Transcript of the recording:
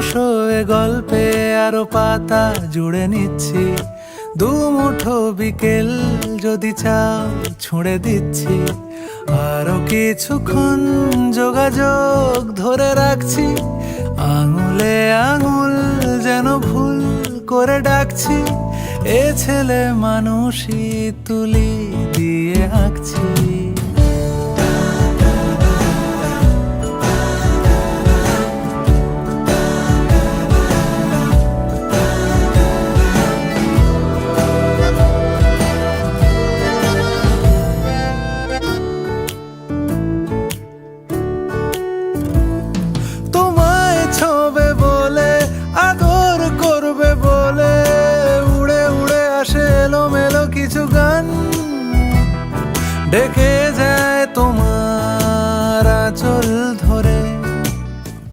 বসো এ গল্পে আরো পাতা জুড়ে নিচ্ছি, দুমুঠো বিকেল যদি চাও ছুঁড়ে দিচ্ছি। আরো কিছুক্ষণ যোগাযোগ ধরে রাখছি, আঙুলে আঙুল যেন ভুল করে ডাকছি। এ ছেলে মানুষই তুলি দিয়ে আঁকছি। তোমায় ছোবে বলে, আদর করবে বলে, উড়ে উড়ে আসে এলোমেলো কিছু গান, ডেকে